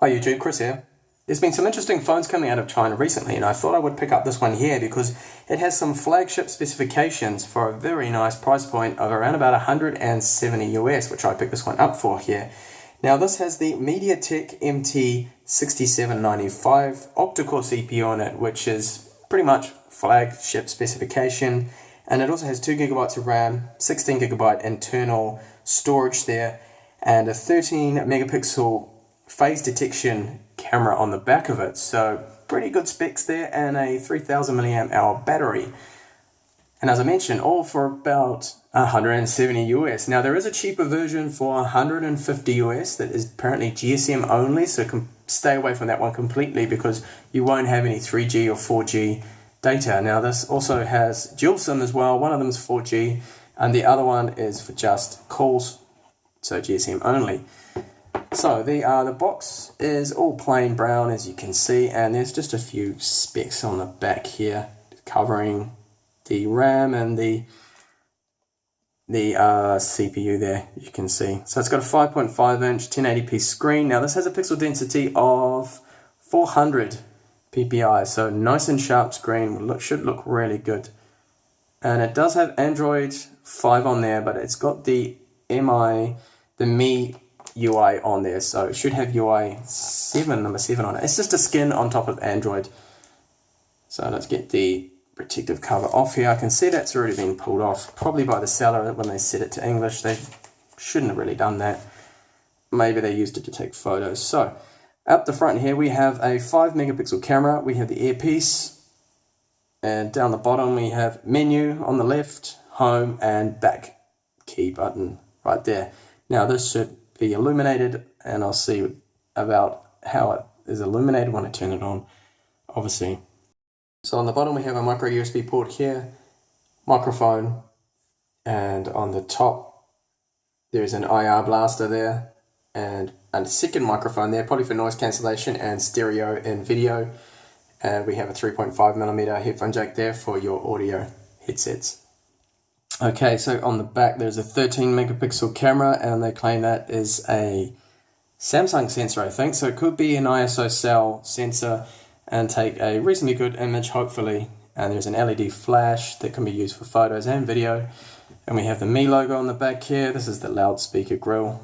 Hi YouTube, Chris here. There's been some interesting phones coming out of China recently, and I thought I would pick up this one here because it has some flagship specifications for a very nice price point of around about 170 US, which I picked this one up for here. Now this has the MediaTek MT6795 octa-core CPU on it, which is pretty much flagship specification, and it also has 2 gigabytes of RAM, 16 gigabyte internal storage there, and a 13 megapixel phase detection camera on the back of it, so pretty good specs there, and a 3000 milliamp hour battery. And as I mentioned, all for about 170 US. Now there is a cheaper version for 150 US that is apparently GSM only, so stay away from that one completely because you won't have any 3G or 4G data. Now this also has dual SIM as well. One of them is 4G and the other one is for just calls, so GSM only. So the box is all plain brown, as you can see, and there's just a few specs on the back here covering the RAM and the CPU there, you can see. So it's got a 5.5 inch 1080p screen. Now this has a pixel density of 400 ppi, so nice and sharp screen, should look really good. And it does have Android 5 on there, but it's got the Mi UI on there, so it should have UI 7, number 7 on it. It's just a skin on top of Android. So let's get the protective cover off here. I can see that's already been pulled off, probably by the seller when they set it to English. They shouldn't have really done that. Maybe they used it to take photos. So up the front here we have a 5 megapixel camera, we have the earpiece, and down the bottom we have menu on the left, home, and back key button right there. Now this should be illuminated, and I'll see about how it is illuminated when I turn it on, obviously. So on the bottom we have a micro USB port here, microphone, and on the top there's an IR blaster there, and a second microphone there, probably for noise cancellation and stereo and video. And we have a 3.5mm headphone jack there for your audio headsets. Okay, so on the back there's a 13 megapixel camera, and they claim that is a Samsung sensor, I think, so it could be an ISO cell sensor and take a reasonably good image, hopefully. And there's an LED flash that can be used for photos and video. And we have the Mi logo on the back here. This is the loudspeaker grill.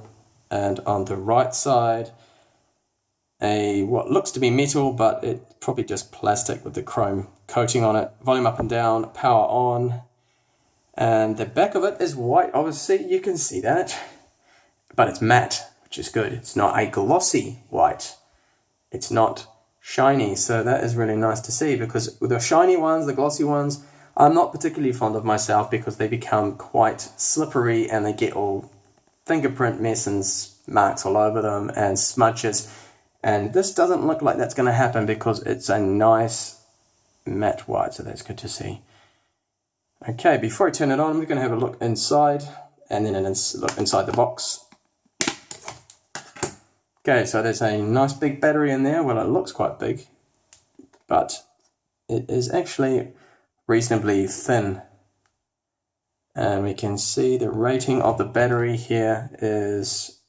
And on the right side, what looks to be metal, but it's probably just plastic with the chrome coating on it. Volume up and down, power on. And the back of it is white, obviously, you can see that. But it's matte, which is good. It's not a glossy white. It's not shiny, so that is really nice to see, because with the shiny ones, the glossy ones, I'm not particularly fond of myself because they become quite slippery and they get all fingerprint mess and marks all over them and smudges. And this doesn't look like that's going to happen because it's a nice matte white, so that's good to see. Okay, before I turn it on, I'm going to have a look inside and then look inside the box. Okay, so there's a nice big battery in there. Well, it looks quite big, but it is actually reasonably thin. And we can see the rating of the battery here is,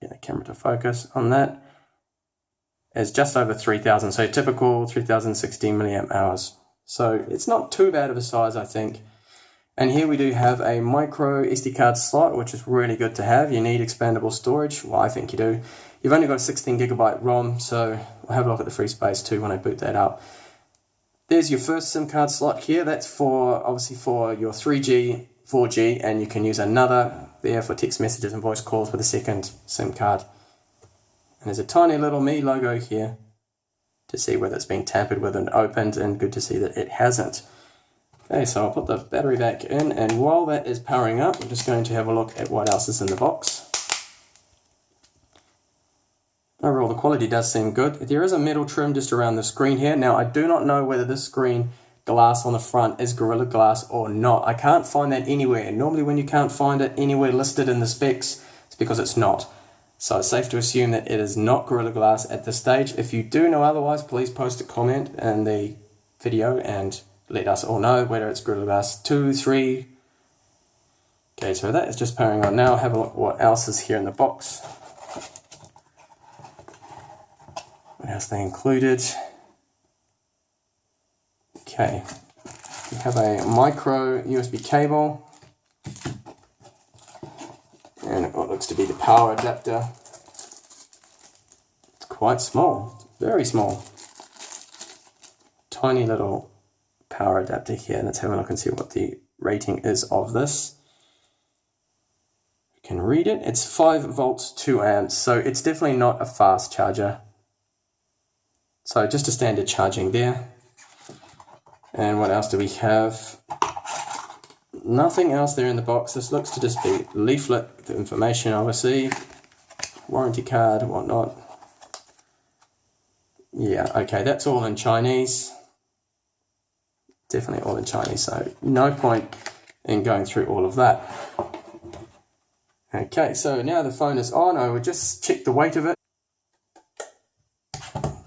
get the camera to focus on that, is just over 3000, so typical 3016 milliamp hours. So it's not too bad of a size, I think. And here we do have a micro SD card slot, which is really good to have. You need expandable storage. Well, I think you do. You've only got a 16 gigabyte ROM, so we'll have a look at the free space too when I boot that up. There's your first SIM card slot here. That's for, obviously, for your 3G, 4G, and you can use another there for text messages and voice calls with a second SIM card. And there's a tiny little Mi logo here to see whether it's been tampered with and opened, and good to see that it hasn't. Okay, so I'll put the battery back in, and while that is powering up, I'm just going to have a look at what else is in the box. Overall, the quality does seem good. There is a metal trim just around the screen here. Now, I do not know whether this screen glass on the front is Gorilla Glass or not. I can't find that anywhere. Normally, when you can't find it anywhere listed in the specs, it's because it's not. So it's safe to assume that it is not Gorilla Glass at this stage. If you do know otherwise, please post a comment in the video and let us all know whether it's Gorilla Glass 2, 3. Okay, so that is just powering on now. Have a look what else is here in the box. else they included? Okay, we have a micro USB cable and what looks to be the power adapter. It's quite small, very small. Tiny little power adapter here. Let's have a look and see what the rating is of this. You can read it. It's 5 volts, 2 amps, so it's definitely not a fast charger. So just a standard charging there. And what else do we have? Nothing else there in the box. This looks to just be leaflet, the information obviously, warranty card, whatnot. Yeah, okay, that's all in Chinese. Definitely all in Chinese, so no point in going through all of that. Okay, so now the phone is on. I would just check the weight of it.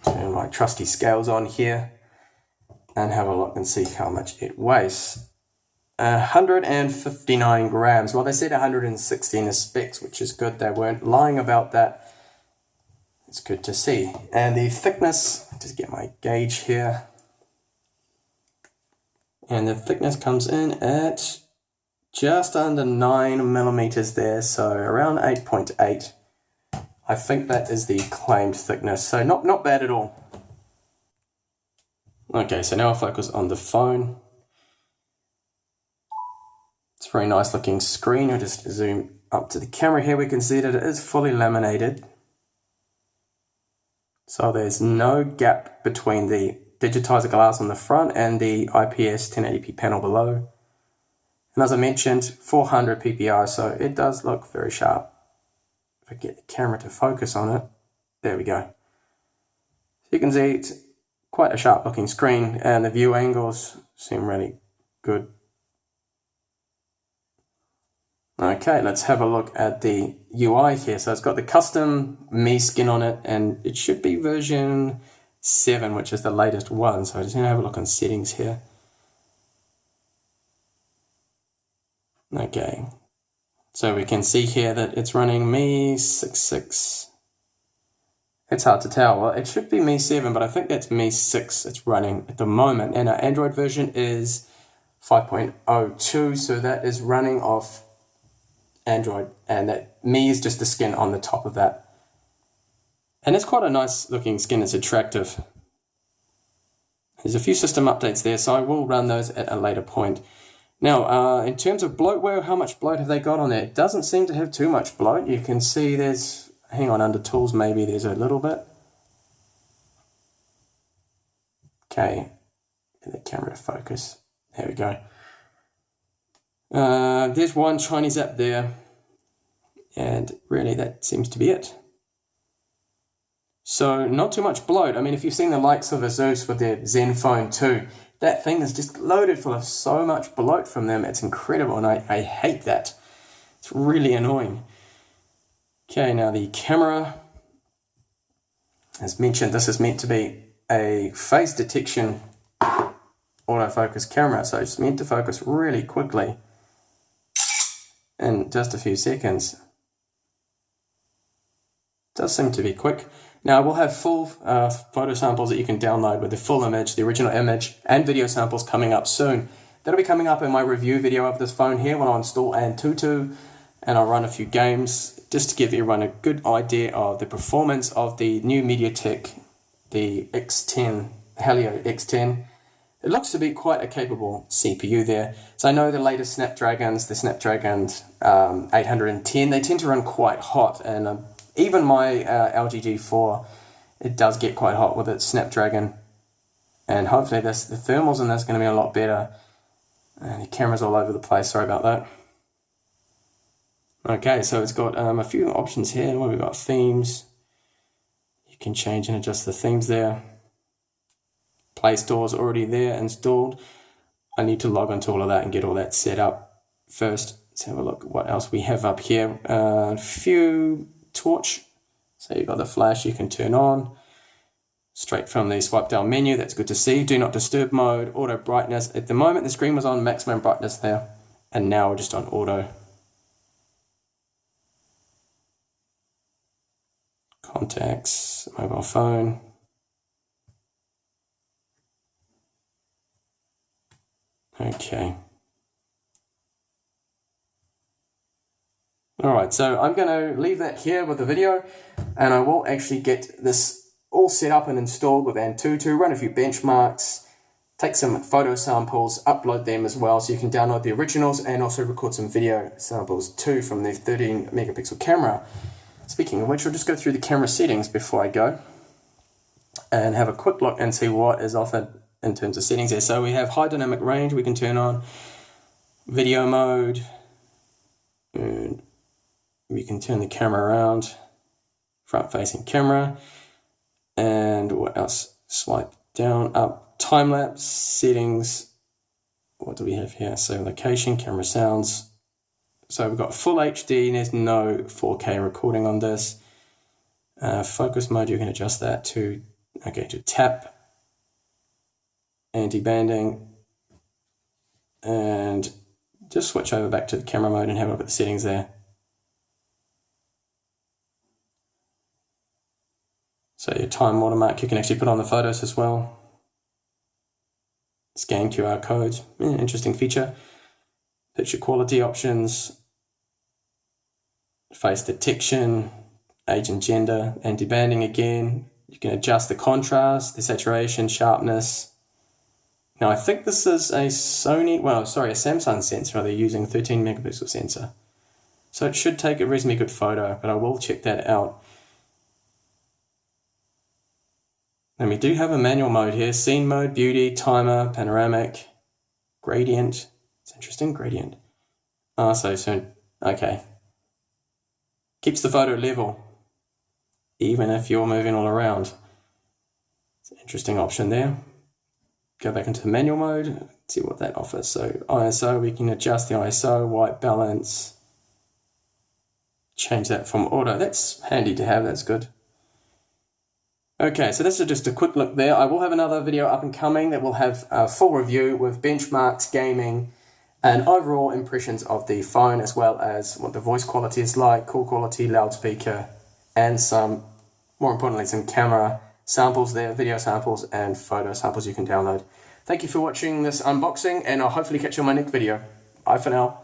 Turn my trusty scales on here and have a look and see how much it weighs. 159 grams. Well, they said 160 in the specs, which is good. They weren't lying about that. It's good to see. And the thickness, just get my gauge here. And the thickness comes in at just under 9 millimeters there, so around 8.8. I think that is the claimed thickness, so not bad at all. Okay, so now I'll focus on the phone. It's a very nice looking screen. I'll just zoom up to the camera here. We can see that it is fully laminated. So there's no gap between the digitizer glass on the front and the IPS 1080p panel below. And as I mentioned, 400 ppi, so it does look very sharp. If I get the camera to focus on it, there we go. So you can see it's quite a sharp looking screen and the view angles seem really good. Okay, let's have a look at the UI here. So it's got the custom Mi skin on it and it should be version 7, which is the latest one. So I'm just going to have a look on settings here. Okay, so we can see here that it's running Mi 6.6. It's hard to tell. Well, it should be Mi 7, but I think that's Mi 6 it's running at the moment. And our Android version is 5.02, so that is running off Android, and that Mi is just the skin on the top of that. And it's quite a nice looking skin, it's attractive. There's a few system updates there, so I will run those at a later point. Now, in terms of bloatware, how much bloat have they got on there? It doesn't seem to have too much bloat. You can see there's, hang on, under tools maybe there's a little bit. Okay, get the camera to focus. There we go. There's one Chinese app there, and really that seems to be it. So not too much bloat. I mean, if you've seen the likes of Asus with their Zenfone 2, that thing is just loaded full of so much bloat from them. It's incredible, and I hate that. It's really annoying. Okay, now the camera. As mentioned, this is meant to be a face detection autofocus camera, so it's meant to focus really quickly in just a few seconds. Does seem to be quick. Now we'll have full photo samples that you can download with the full image, the original image, and video samples coming up soon. That'll be coming up in my review video of this phone here when I install Antutu and I'll run a few games just to give everyone a good idea of the performance of the new MediaTek, the X10, Helio X10. It looks to be quite a capable CPU there. So I know the latest Snapdragons, the Snapdragon 810, they tend to run quite hot, and even my LG G4, it does get quite hot with its Snapdragon. And hopefully the thermals in this are going to be a lot better. And the camera's all over the place, sorry about that. Okay, so it's got a few options here. Well, we've got themes. You can change and adjust the themes there. Play Store's already there installed. I need to log onto all of that and get all that set up first. Let's have a look at what else we have up here. A few torch. So you've got the flash you can turn on. Straight from the swipe down menu, that's good to see. Do not disturb mode, auto brightness. At the moment the screen was on maximum brightness there, and now we're just on auto. Contacts, mobile phone. Okay. Alright, so I'm going to leave that here with the video, and I will actually get this all set up and installed with Antutu, run a few benchmarks, take some photo samples, upload them as well so you can download the originals, and also record some video samples too from the 13 megapixel camera. Speaking of which, I'll just go through the camera settings before I go and have a quick look and see what is offered in terms of settings here. So we have high dynamic range we can turn on, video mode, and we can turn the camera around, front facing camera, and what else? Swipe down, up, time lapse, settings, what do we have here? So location, camera sounds. So we've got full HD, and there's no 4K recording on this. Focus mode, you can adjust that to, okay, to tap, anti-banding, and just switch over back to the camera mode and have a look at the settings there. So your time watermark, you can actually put on the photos as well. Scan QR codes, interesting feature. Picture quality options, face detection, age and gender, anti-banding again. You can adjust the contrast, the saturation, sharpness. Now I think this is a Samsung sensor. They're using 13 megapixel sensor. So it should take a reasonably good photo, but I will check that out. And we do have a manual mode here, scene mode, beauty, timer, panoramic, gradient. It's interesting, gradient. Okay. Keeps the photo level, even if you're moving all around. It's an interesting option there. Go back into the manual mode, see what that offers. So ISO, we can adjust the ISO, white balance, change that from auto. That's handy to have, that's good. Okay, so this is just a quick look there. I will have another video up and coming that will have a full review with benchmarks, gaming, and overall impressions of the phone, as well as what the voice quality is like, call quality, loudspeaker, and more importantly, some camera samples there, video samples and photo samples you can download. Thank you for watching this unboxing, and I'll hopefully catch you on my next video. Bye for now.